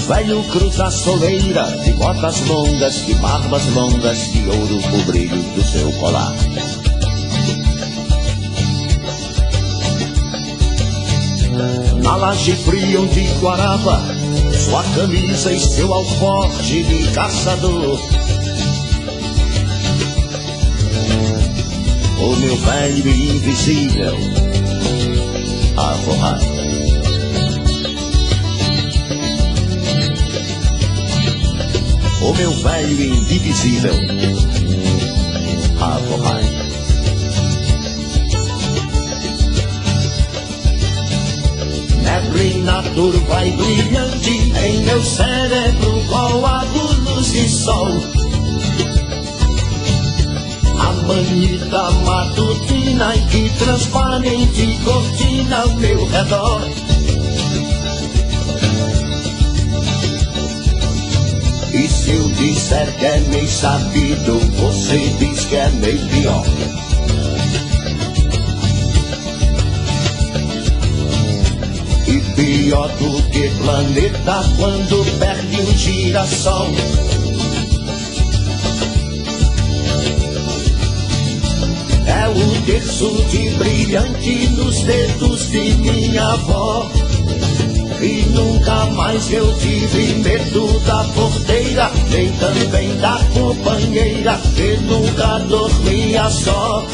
velho cruza a soleira, de botas longas, de barbas longas, de ouro o brilho do seu colar. Na laje fria onde guarava sua camisa e seu alforje de caçador, o meu velho invisível a forrar. O meu velho indivisível a forrar. Neblina turva e brilhante em meu cérebro, coágulos de sol. A manita matutina e que transparente cortina ao meu redor. E se eu disser que é meio sabido, você diz que é meio pior. E pior do que planeta quando perde um girassol. É o terço de brilhante nos dedos de minha avó. E nunca mais eu tive medo da porteira, nem também da companheira, que nunca dormia só.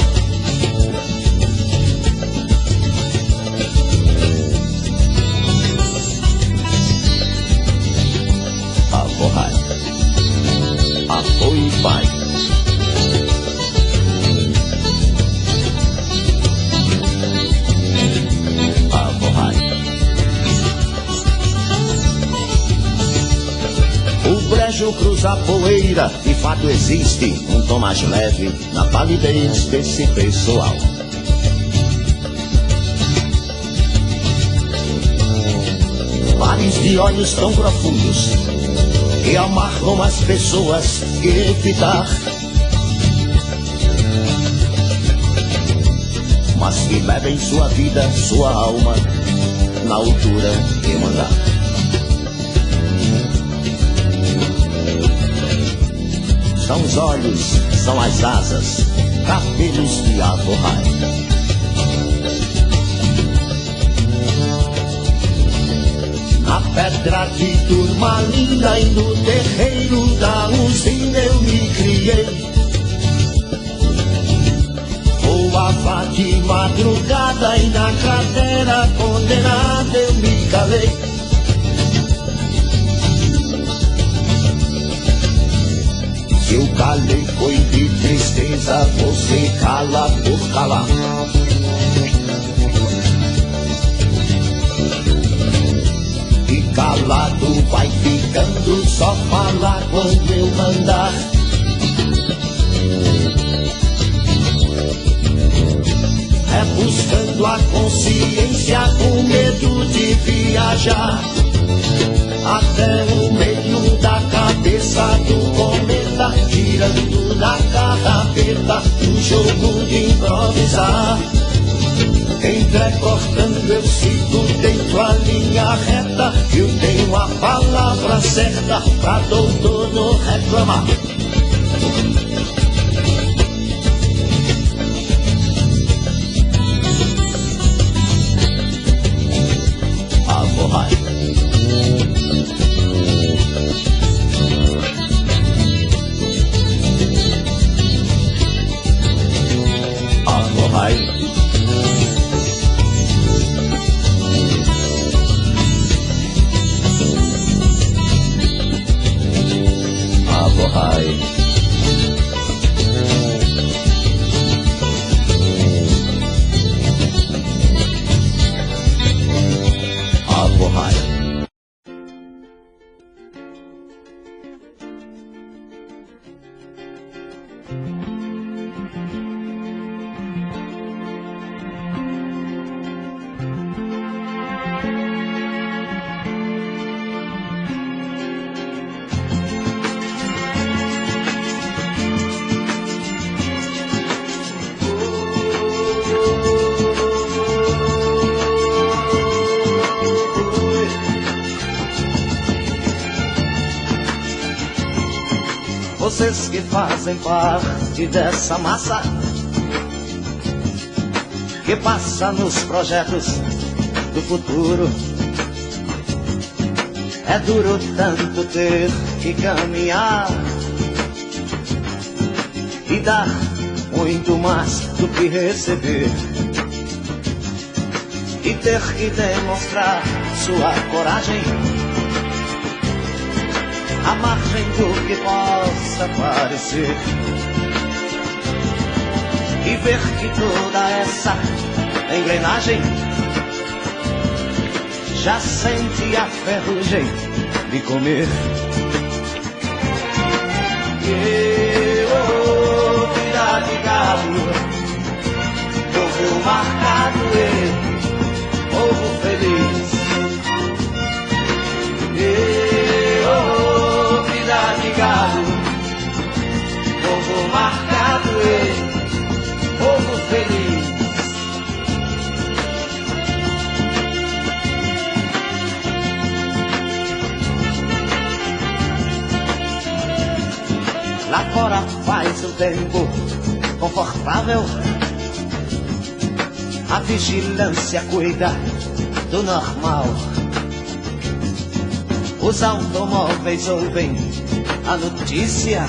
A forrar, a foi pai. Cruza a poeira, de fato existe um tom mais leve na palidez desse pessoal. Mares de olhos tão profundos que amarram as pessoas que evitar, mas que bebem sua vida, sua alma na altura de mandar. São os olhos, são as asas, cabelos de aforrar. Na pedra de turmalina e no terreiro da usina eu me criei. Voava de madrugada e na cratera condenada eu me calei. Eu calei foi de tristeza, você cala por calar. E calado vai ficando, só falar quando eu mandar. É buscando a consciência com medo de viajar até o meio da cabeça do cometa, girando na carrapeta, no jogo de improvisar. Entrecortando eu sigo dentro a linha reta, eu tenho a palavra certa pra doutor não reclamar. A forrar. vocês que fazem parte dessa massa que passa nos projetos do futuro. É duro tanto ter que caminhar e dar muito mais do que receber, e ter que demonstrar sua coragem à margem do que possa parecer, e ver que toda essa engrenagem já sente a ferrugem de comer. Vida de galo, povo marcado e povo feliz. Vida de galo, povo marcado e povo feliz. Lá fora faz um tempo confortável, a vigilância cuida do normal. Os automóveis ouvem a notícia,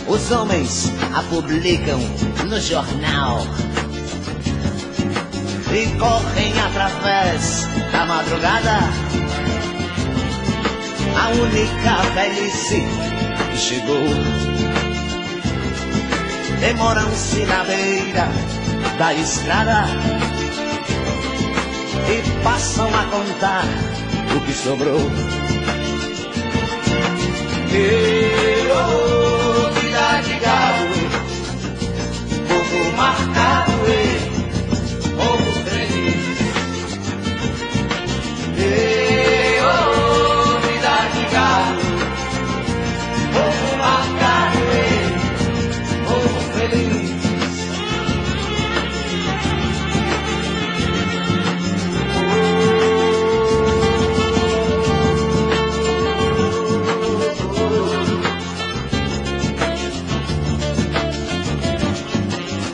os homens a publicam no jornal e correm através da madrugada. A única velhice que chegou, demoram-se na beira da estrada e passam a contar o que sobrou. Vida de gado, povo marcado e povo feliz. Vida de gado, povo marcado e povo feliz.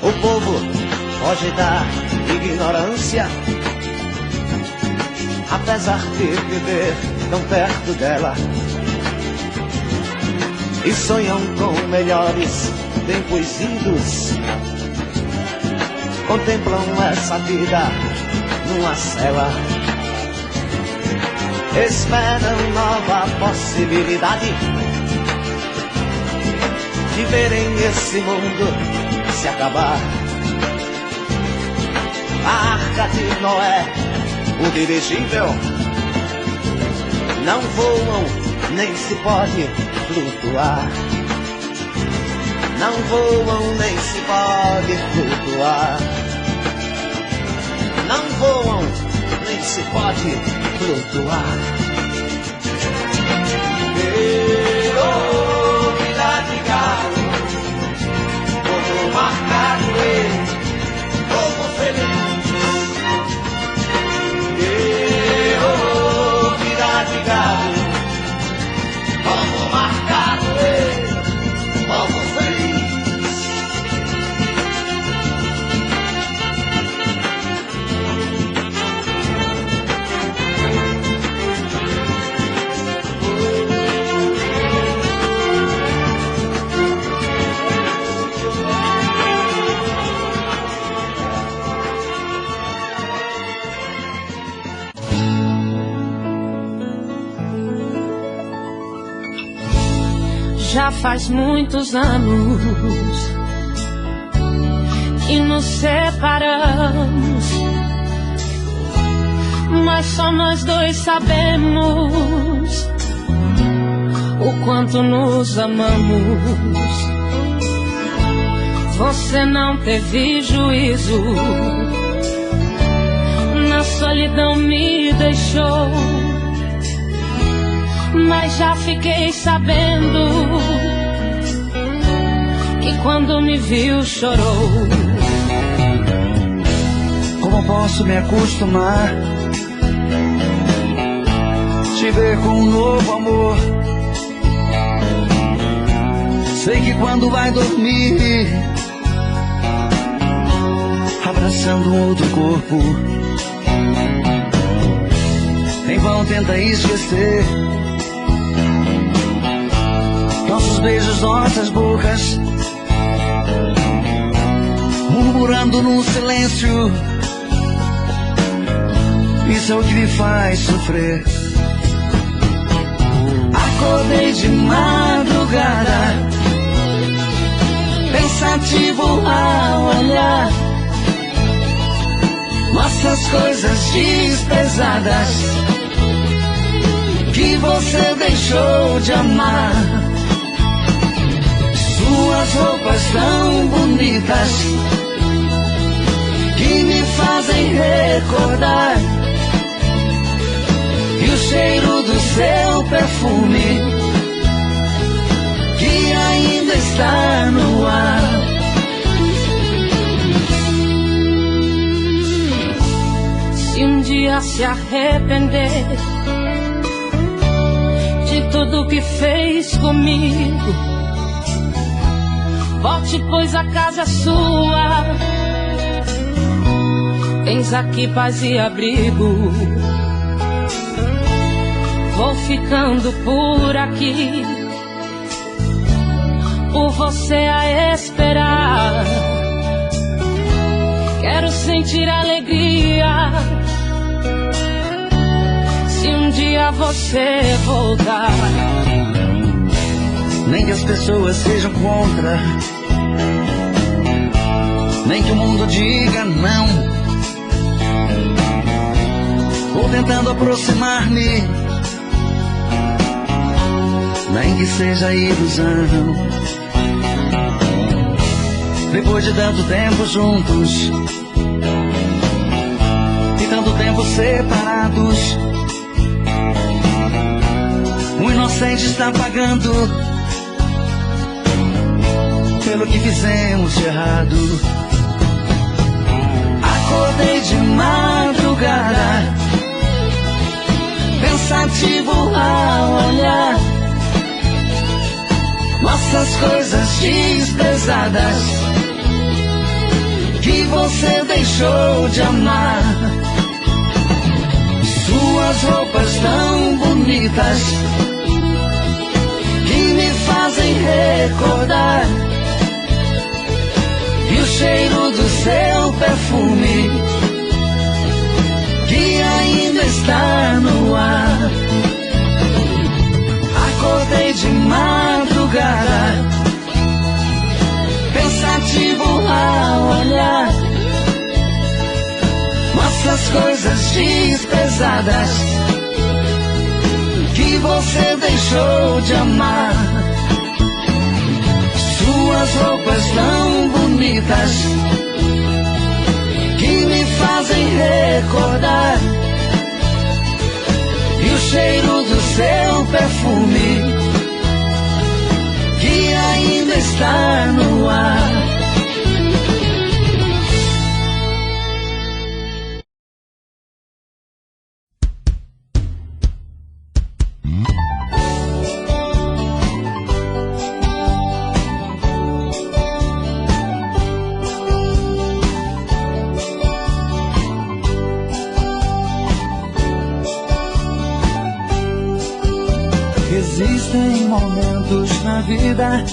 O povo foge da ignorância, apesar de viver tão perto dela, e sonham com melhores tempos idos. Contemplam essa vida numa cela, esperam nova possibilidade de verem esse mundo se acabar. A arca de Noé, o dirigível, não voam, nem se pode flutuar. Não voam, nem se pode flutuar. Não voam, nem se pode flutuar. Vida de galo, povo marcado e povo feliz. Vida de galo, povo marcado e povo feliz. Já faz muitos anos que nos separamos, mas só nós dois sabemos o quanto nos amamos. Você não teve juízo, na solidão me deixou, mas já fiquei sabendo que quando me viu chorou. Como posso me acostumar, te ver com um novo amor? Sei que quando vai dormir, abraçando um outro corpo, em vão tenta esquecer nossos beijos, nossas bocas, murmurando no silêncio. Isso é o que me faz sofrer. Acordei de madrugada, pensativo ao olhar nossas coisas desprezadas que você deixou de amar. Suas roupas tão bonitas que me fazem recordar, e o cheiro do seu perfume que ainda está no ar. Se um dia se arrepender de tudo que fez comigo, volte, pois a casa é sua. Tens aqui paz e abrigo. Vou ficando por aqui, por você a esperar. Quero sentir alegria se um dia você voltar. Nem que as pessoas sejam contra, nem que o mundo diga não. Vou tentando aproximar-me, nem que seja ilusão. Depois de tanto tempo juntos e tanto tempo separados, o inocente está pagando pelo que fizemos de errado. Acordei de madrugada, pensativo ao olhar nossas coisas desprezadas que você deixou de amar. Suas roupas tão bonitas que me fazem recordar, e o cheiro do seu perfume que ainda está no ar. Acordei de madrugada, pensativo ao olhar nossas coisas desprezadas que você deixou de amar. Suas roupas tão bonitas que me fazem recordar, e o cheiro do seu perfume que ainda está no ar. Existem momentos na vida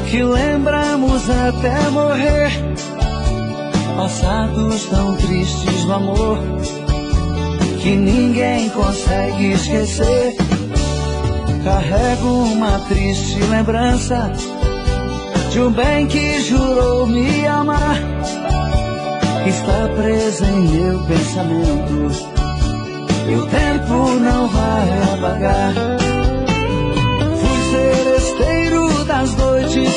que lembramos até morrer, passados tão tristes do amor que ninguém consegue esquecer. Carrego uma triste lembrança de um bem que jurou me amar, está preso em meu pensamento e o tempo não vai apagar. Fui seresteiro das noites,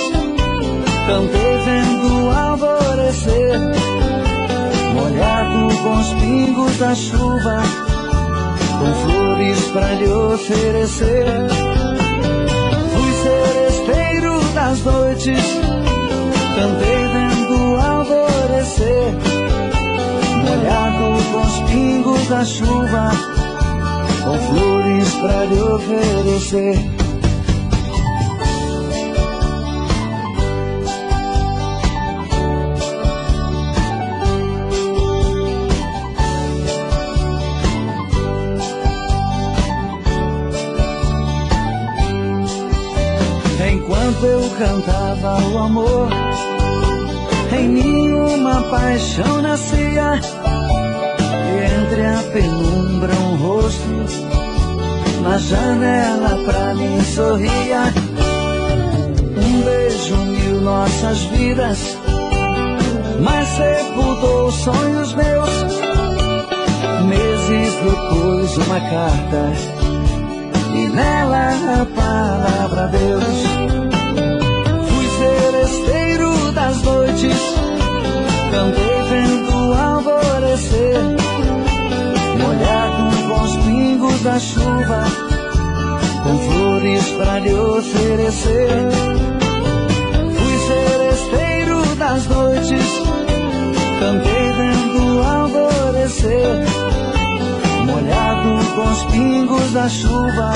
cantei vendo alvorecer, molhado com os pingos da chuva, com flores pra lhe oferecer. Fui seresteiro das noites, cantei vendo alvorecer, molhado com os pingos da chuva, com flores pra lhe oferecer. cantava o amor. Em mim uma paixão nascia, e entre a penumbra um rosto na janela pra mim sorria. Um beijo uniu nossas vidas, mas sepultou sonhos meus. Meses depois uma carta, e nela a palavra Deus. Fui seresteiro das noites, cantei vendo o alvorecer, molhado com os pingos da chuva, com flores pra lhe oferecer. Fui seresteiro das noites, cantei vendo o alvorecer, molhado com os pingos da chuva,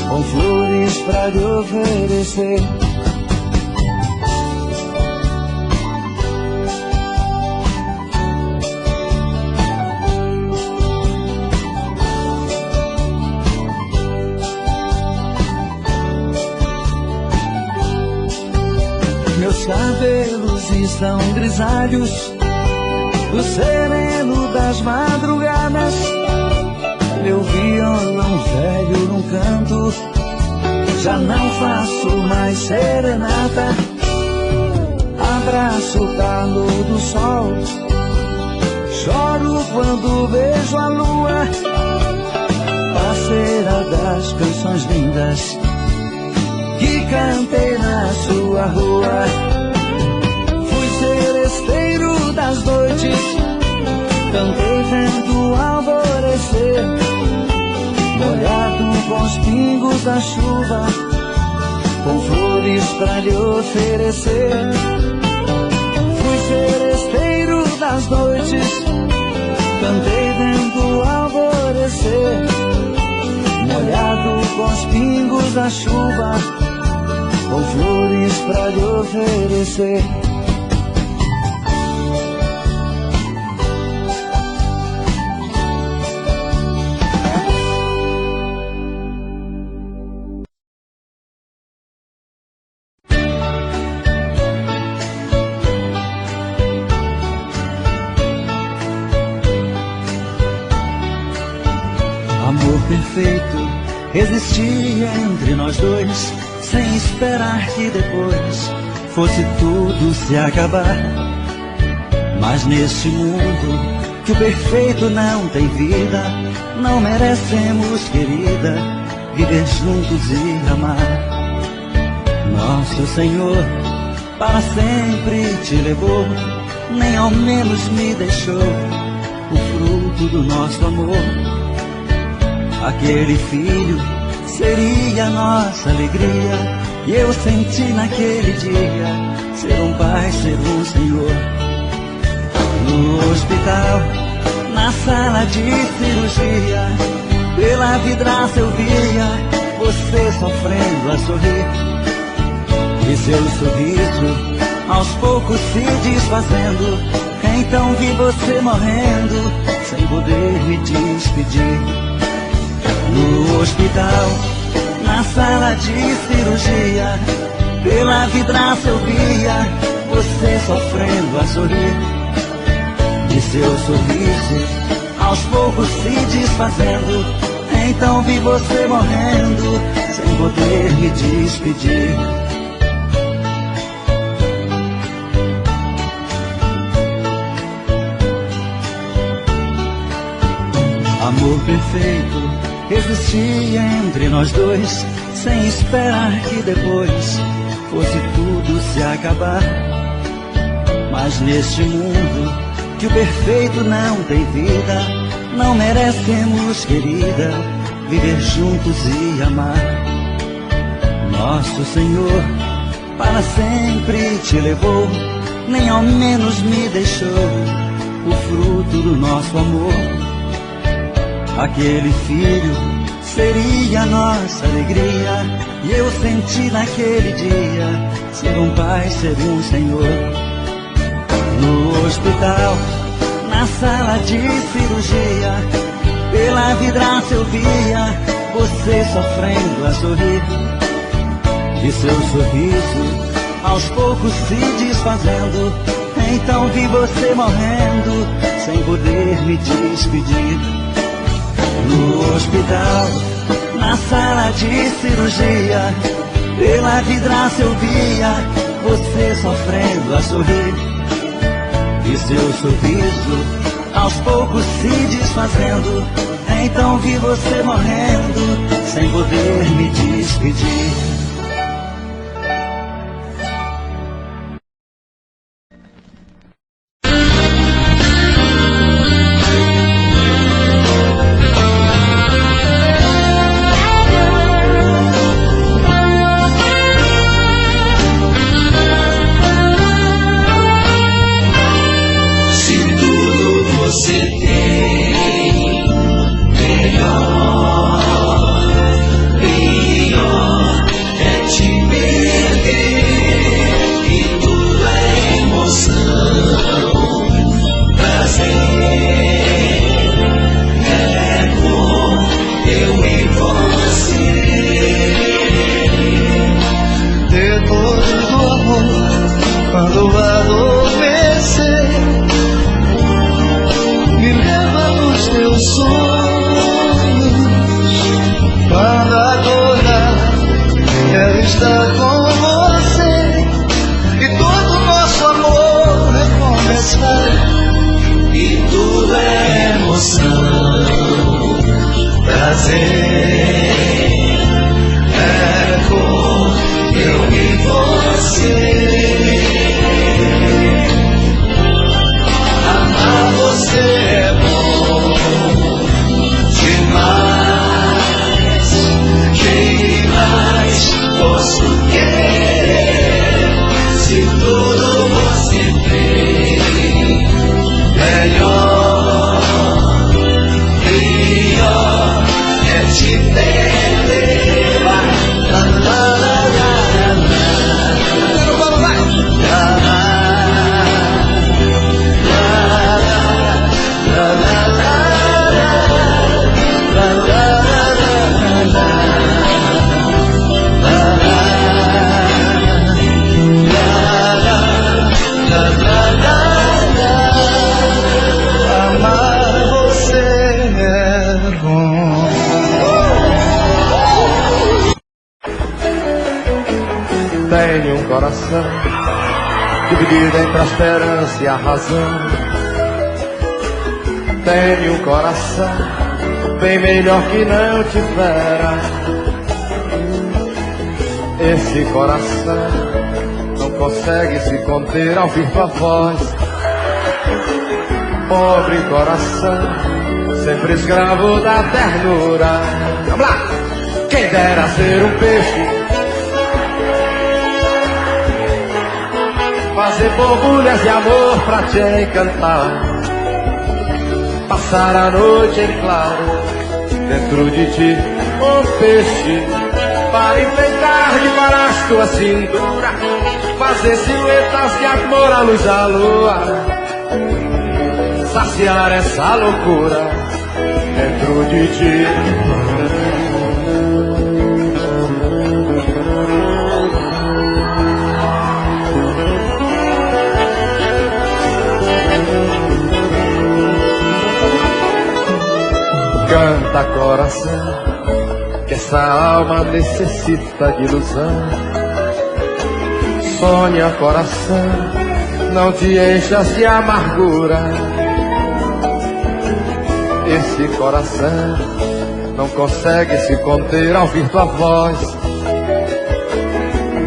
com flores pra lhe oferecer. Meus cabelos estão grisalhos, o sereno das madrugadas. Meu violão velho num canto, já não faço mais serenata. Abraço o calor do sol, choro quando vejo a lua, parceira das canções lindas que cantei na sua rua. Fui seresteiro das noites, cantei vendo o alvorecer, molhado com os pingos da chuva, com flores pra lhe oferecer. Fui seresteiro das noites, cantei vendo o alvorecer, molhado com os pingos da chuva, com flores pra lhe oferecer. Amor perfeito existia entre nós dois, sem esperar que depois fosse tudo se acabar. Mas neste mundo que o perfeito não tem vida, não merecemos, querida, viver juntos e amar. Nosso Senhor para sempre te levou, nem ao menos me deixou o fruto do nosso amor. Aquele filho seria nossa alegria, e eu senti naquele dia ser um pai, ser um senhor. No hospital, na sala de cirurgia, pela vidraça eu via você sofrendo a sorrir, e seu sorriso aos poucos se desfazendo. Então vi você morrendo, sem poder me despedir. No hospital, na sala de cirurgia, pela vidraça eu via você sofrendo a sorrir, e seu sorriso aos poucos se desfazendo. Então vi você morrendo, sem poder me despedir. Amor perfeito existia entre nós dois, sem esperar que depois fosse tudo se acabar. Mas neste mundo que o perfeito não tem vida, não merecemos, querida, viver juntos e amar. Nosso Senhor para sempre te levou, nem ao menos me deixou o fruto do nosso amor. Aquele filho seria nossa alegria, e eu senti naquele dia ser um pai, ser um senhor. No hospital, na sala de cirurgia, pela vidraça eu via você sofrendo a sorrir, de seu sorriso, aos poucos se desfazendo. Então vi você morrendo, sem poder me despedir. No hospital, na sala de cirurgia, pela vidraça eu via você sofrendo a sorrir. E seu sorriso aos poucos se desfazendo. Então vi você morrendo, sem poder me despedir. Tenho um coração dividido entre a esperança e a razão. Tenho um coração bem melhor que não tivera. Esse coração não consegue se conter ao ouvir tua voz. Pobre coração, sempre escravo da ternura. Vamos lá! Quem dera ser um peixe, fazer borbulhas de amor pra te encantar, passar a noite em claro dentro de ti, um peixe para enfeitar de varas tua cintura, fazer silhuetas de amor à luz da lua, saciar essa loucura dentro de ti. Canta, coração, que essa alma necessita de ilusão. Sonha, coração, não te enchas de amargura. Esse coração não consegue se conter ao ouvir tua voz.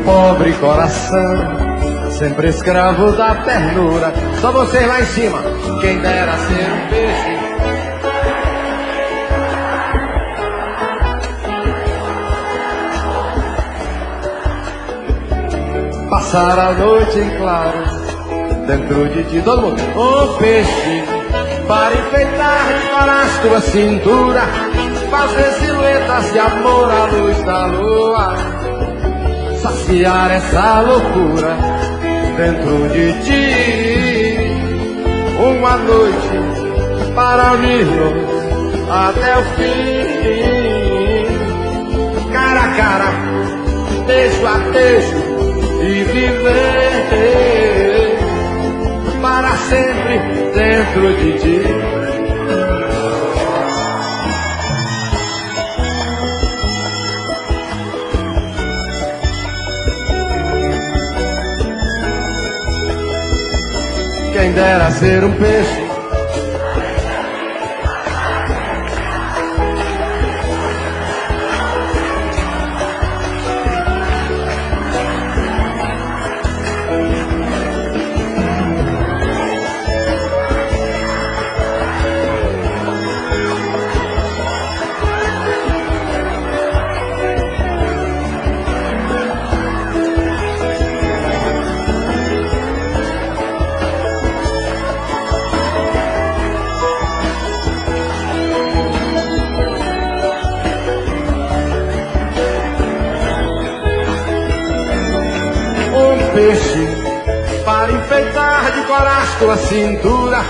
Pobre coração, sempre escravo da ternura. Só vocês lá em cima. Quem dera ser um peixe, passar a noite em claro dentro de ti. Todo mundo. Um peixe para enfeitar de varas tua cintura, fazer silhuetas de amor à luz da lua, saciar essa loucura dentro de ti. Uma noite para unir-nos até o fim, cara a cara, deixo a deixo e viver para sempre dentro de ti. Quem dera ser um peixe para enfeitar de corais tua cintura,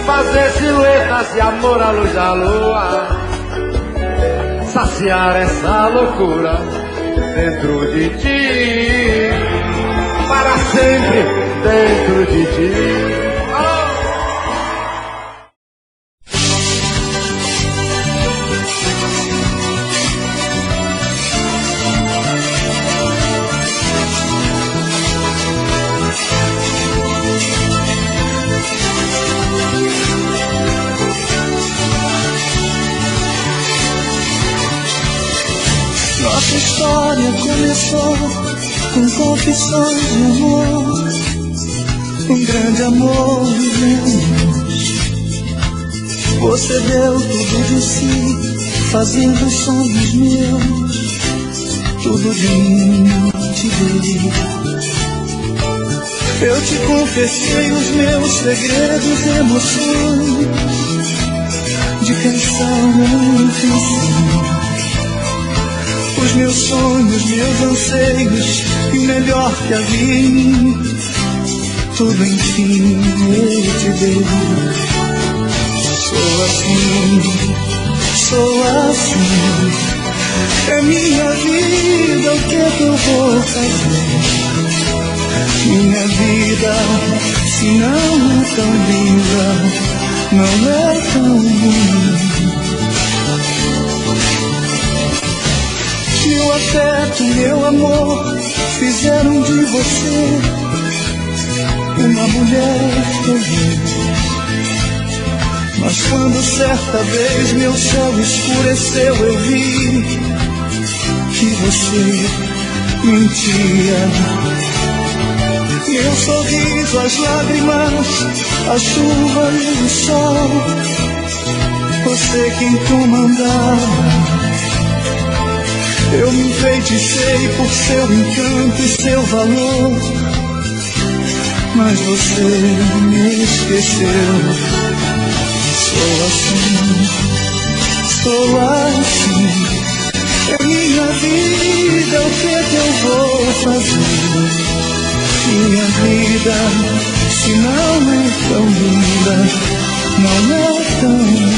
fazer silhuetas de amor à luz da lua, saciar essa loucura dentro de ti, para sempre dentro de ti. Nossa história começou com confissões de amor, um grande amor vivemos. Você deu tudo de si, fazendo os sonhos meus, tudo de mim te dei. Eu te confessei os meus segredos e emoções, de canção enfim. Os meus sonhos, meus anseios, e melhor que havia em mim, tudo enfim eu te dei. Sou assim, é minha vida, o que é que eu vou fazer? Minha vida, se não é tão linda, não é tão ruim. Meu afeto, meu amor, fizeram de você uma mulher feliz. Mas quando certa vez meu céu escureceu, eu vi que você mentia. Meu sorriso, as lágrimas, a chuva e o sol, você quem comandava. Eu me enfeiticei por seu encanto e seu valor, mas você me esqueceu. Sou assim, é minha vida, o que é que eu vou fazer? Minha vida, se não é tão linda, não é tão linda.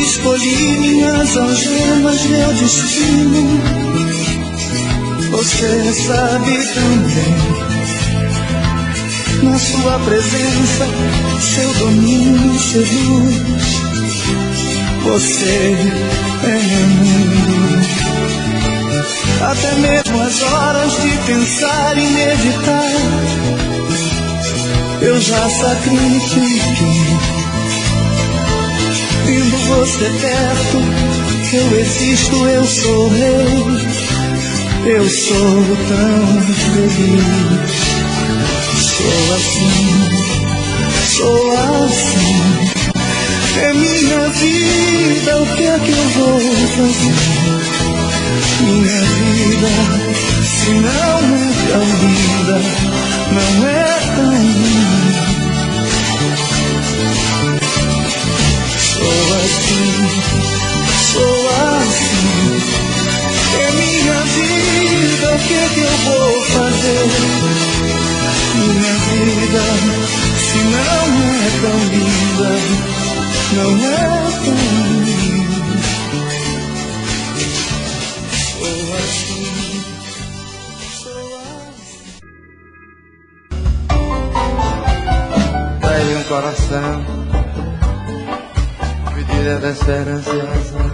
Escolhi minhas algemas, meu destino. Você sabe também. Na sua presença, seu domínio seduz. Você é mundo. Até mesmo as horas de pensar e meditar, eu já sacrifiquei. Tendo você perto, eu existo, eu sou rei, eu sou tão feliz. Sou assim, é minha vida, o que é que eu vou fazer? Minha vida, se não é tão linda, não é tão linda. que eu vou fazer? Minha vida, se não é tão linda, não é tão linda. Sou assim, sou assim. Tem um coração, medida da esperança e razão.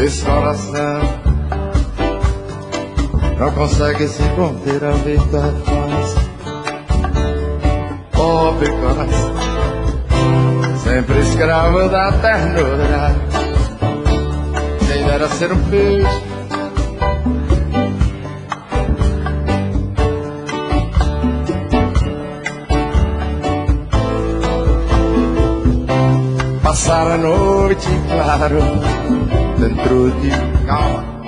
Esse coração não consegue se conter a vida faz. Pobre coração, sempre escravo da ternura. Quem dera ser um peixe, passar a noite claro dentro de calma.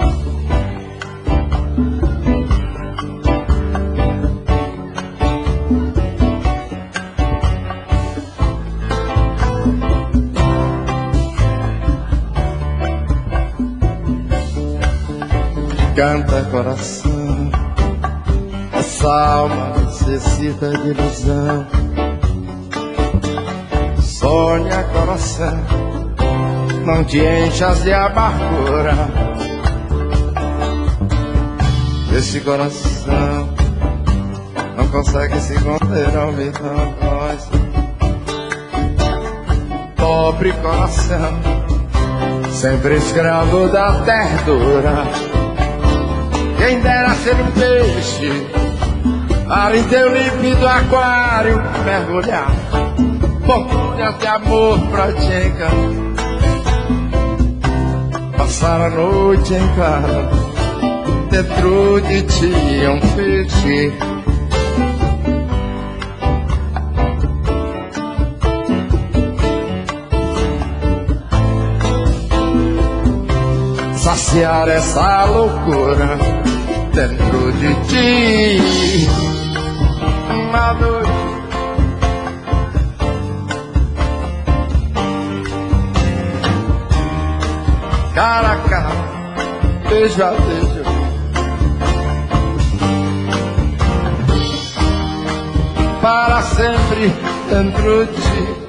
Canta coração, essa alma necessita de ilusão. Sonha coração, não te enchas de amargura. Esse coração não consegue se conter ao ouvir a voz. Pobre coração, sempre escravo da ternura. Quem dera ser um peixe para em teu límpido aquário mergulhar. Borbulhas de amor pra te encantar, passar a noite em claro dentro de ti é um peixe. Saciar essa loucura dentro de ti uma noite. Cara a cara, beijo a beijo, para sempre dentro de ti.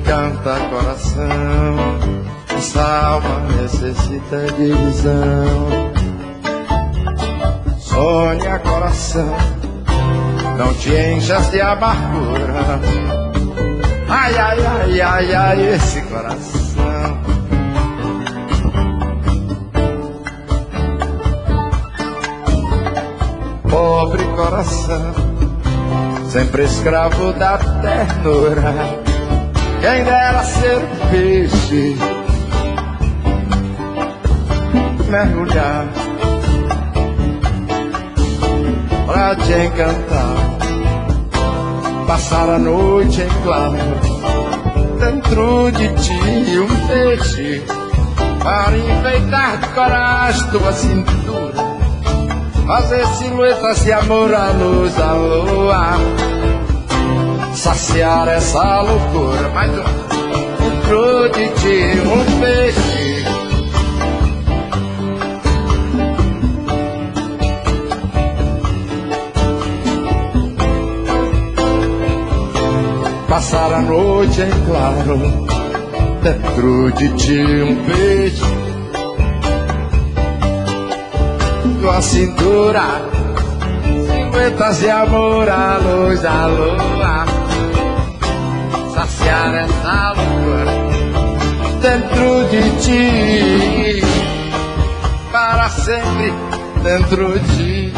Canta coração, essa alma necessita de ilusão. Sonha coração, não te enchas de amargura. Ai, ai, ai, ai, ai, esse coração. Pobre coração, sempre escravo da ternura. Quem dera ser peixe, mergulhar pra te encantar, passar a noite em claro dentro de ti um peixe, para enfeitar de coragem tua cintura, fazer silhuetas de amor à luz da lua. Saciar essa loucura, mais dentro de ti um peixe. Passar a noite em claro dentro de ti um peixe. Tua cintura, silhuetas de amor à luz da lua. Saciar essa loucura dentro de ti, para sempre dentro de ti.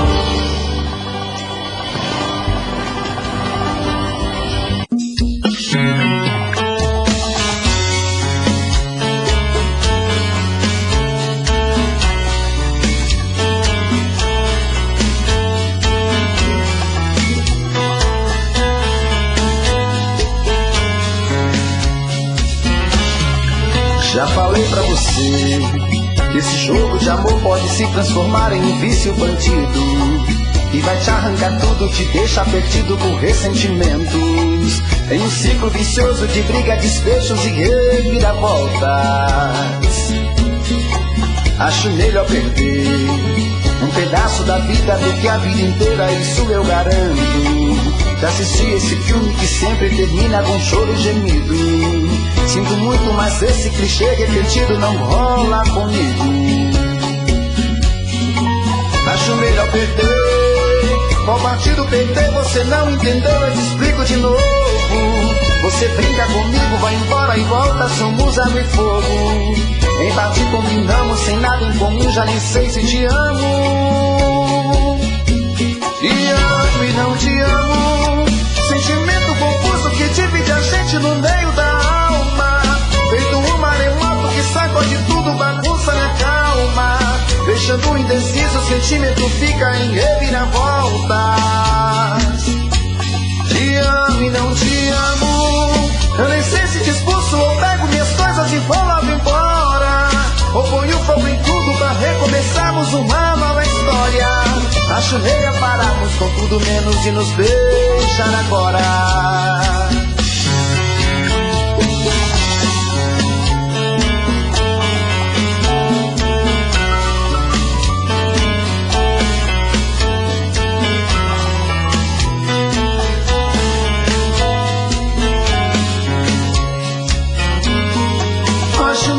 dizer pra você que esse jogo de amor pode se transformar em um vício bandido e vai te arrancar tudo, te deixa perdido com ressentimentos. Em um ciclo vicioso de briga, desfechos e reviravoltas. Acho melhor perder um pedaço da vida do que a vida inteira, isso eu garanto. Já assisti esse filme que sempre termina com choro e gemido. Sinto muito, mas esse clichê repetido não rola comigo. Acho melhor perder. Qual partido PT você não entendeu? Eu te explico de novo. Você brinca comigo, vai embora e volta, somos água e fogo. Em parte combinamos, sem nada em comum, já nem sei se te amo. Te amo e não te amo. Sentimento confuso que divide a gente no meio da alma. Feito um maremoto que sacode tudo, bagunça na calma. Deixando indeciso, o sentimento fica em reviravoltas. Te amo e não te amo. Eu nem sei se te expulso ou pego minhas coisas e vou logo embora. Ou ponho fogo em tudo pra recomeçarmos uma nova história. Acho melhor pararmos com tudo menos de nos beijar agora.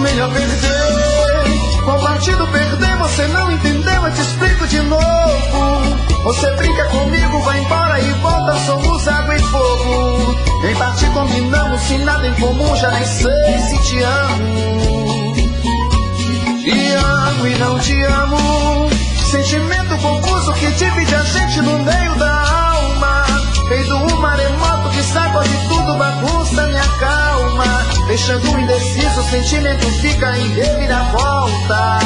Melhor perder. Qual partido perder? Você não entendeu, eu te explico de novo. Você brinca comigo, vai embora e volta, somos água e fogo. Em parte combinamos, sem nada em comum, já nem sei se te amo. Te amo e não te amo. Sentimento confuso que divide a gente no meio da alma. Feito um maremoto que sacode tudo, bagunça minha calma. Deixando indeciso, o sentimento fica em reviravolta.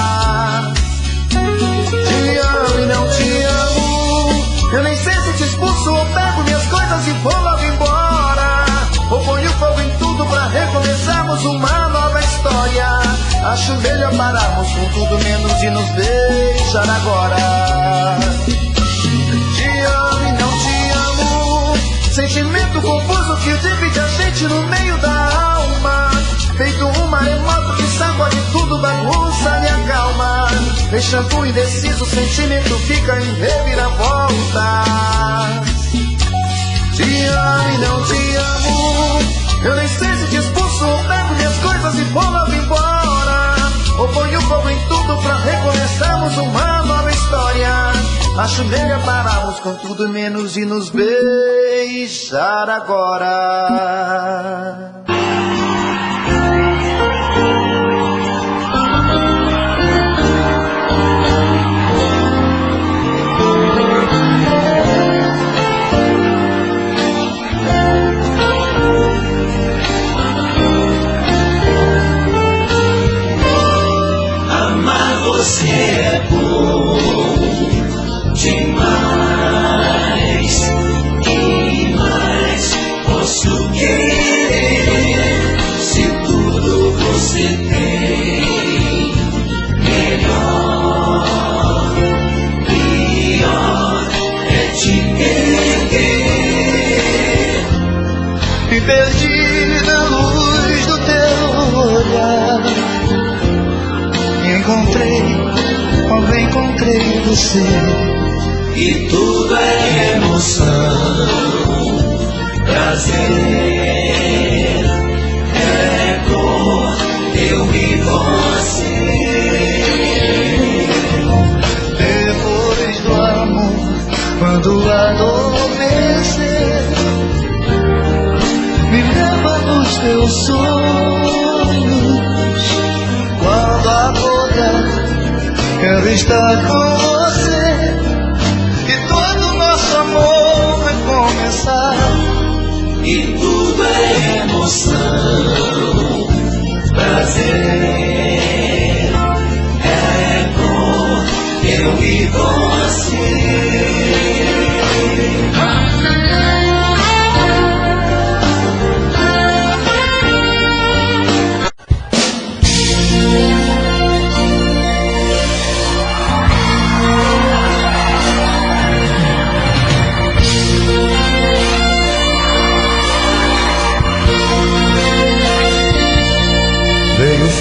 Te amo e não te amo. Eu nem sei se te expulso ou pego minhas coisas e vou logo embora. Ou ponho fogo em tudo pra recomeçarmos uma nova história. Acho melhor pararmos com tudo menos de nos beijar agora. Te amo e não te amo. Sentimento confuso que divide a gente no meio da alma. Feito um maremoto que sacode tudo, bagunça minha calma. Deixando indeciso, o sentimento fica em reviravoltas. Te amo e não te amo. Eu nem sei se te expulso ou pego minhas coisas e vou logo embora. Ou ponho fogo em tudo pra recomeçarmos uma nova história. Acho melhor pararmos com tudo menos de nos beijar agora. Você é bom demais e mais posso querer. Se tudo você tem, melhor, pior é te perder. Me perdi na luz do teu olhar. Encontrei, quando encontrei você. E tudo é emoção, prazer, é cor, eu e você. Depois do amor, quando adormecer, me leva nos teus sonhos. Quando acordar, quero estar com você. E todo nosso amor vai começar. E tudo é emoção, prazer, é cor, eu e você.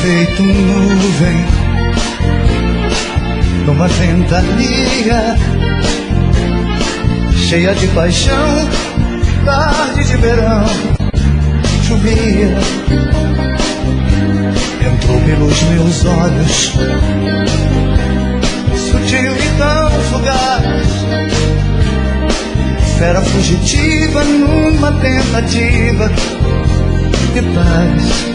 feito nuvem numa ventania cheia de paixão. Tarde de verão, chovia, entrou pelos meus olhos, sutil e tão fugaz, fera fugitiva numa tentativa de paz.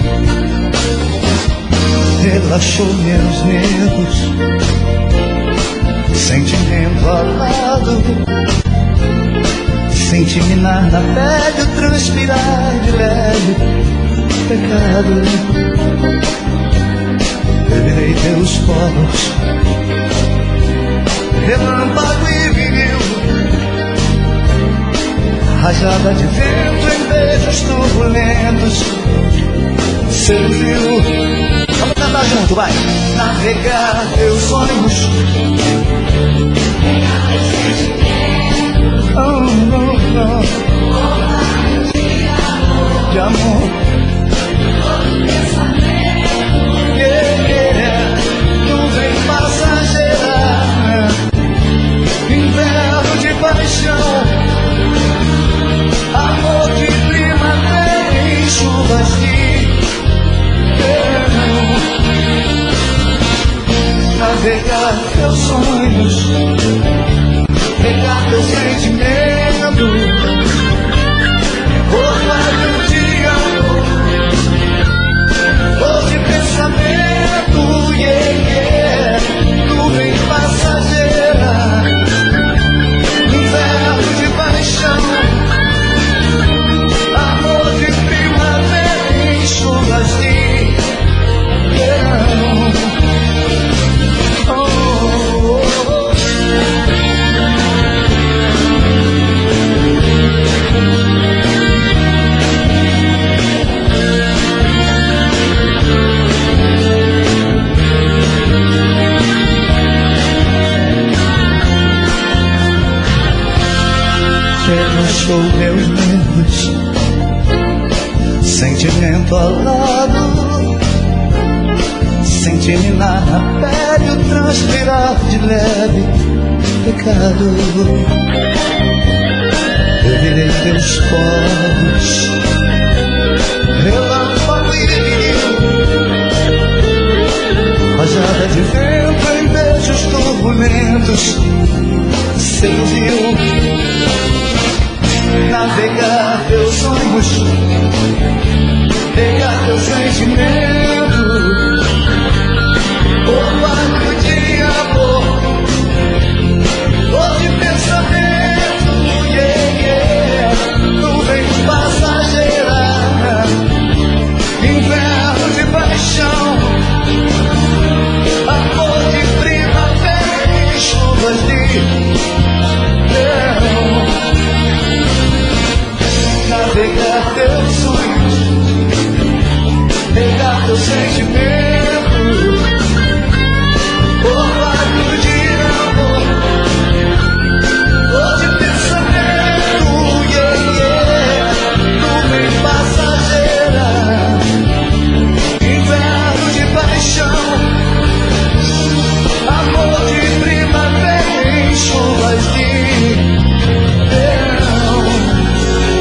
Relaxou meus nervos, sentimento alado, senti minar na pele o transpirar de leve pecado. Beberei teus poros, relâmpago e vinil, rajada de vento em beijos turbulentos, seduziu. Vamos cantar junto, vai! Navegar teus sonhos, oh, oh, oh. De amor, yeah, yeah. Nuvem passageira, inverno de paixão, amor de primavera em chuvas de verão. Navegar teus sonhos, pegar teu sentimento, orvalho de amor, flor de pensamento, yeah, yeah. Nuvem passageira, inverno de paixão, amor de primavera em chuvas de verão. Oh, oh, oh. Relaxou meus nervos, sentimento alado, senti minar na pele o transpirar de leve pecado. Beberei teus poros, relâmpago e vinil, rajada de vento em beijos turbulentos, seduziu. Navegar teus sonhos, pegar teu sentimento, orvalho de amor, flor de pensamento, yeah, yeah. Nuvem passageira, inverno de paixão, amor de primavera e chuvas de verão. Navegar teus sonhos, pegar teu sentimento, orvalho de amor, flor de pensamento, yeah, yeah. Nuvem passageira, inverno de paixão, amor de primavera em chuvas de verão.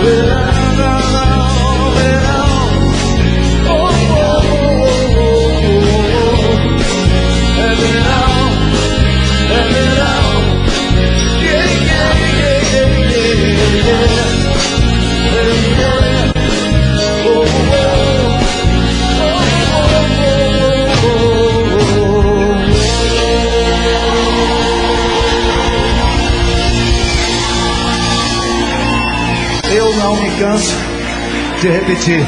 Verão. Eu não me canso de repetir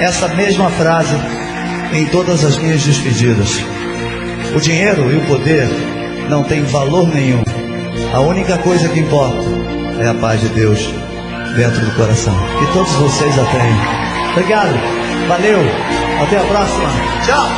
essa mesma frase em todas as minhas despedidas. O dinheiro e o poder não têm valor nenhum. A única coisa que importa é a paz de Deus dentro do coração. Que todos vocês a tenham. Obrigado, valeu, até a próxima. Tchau.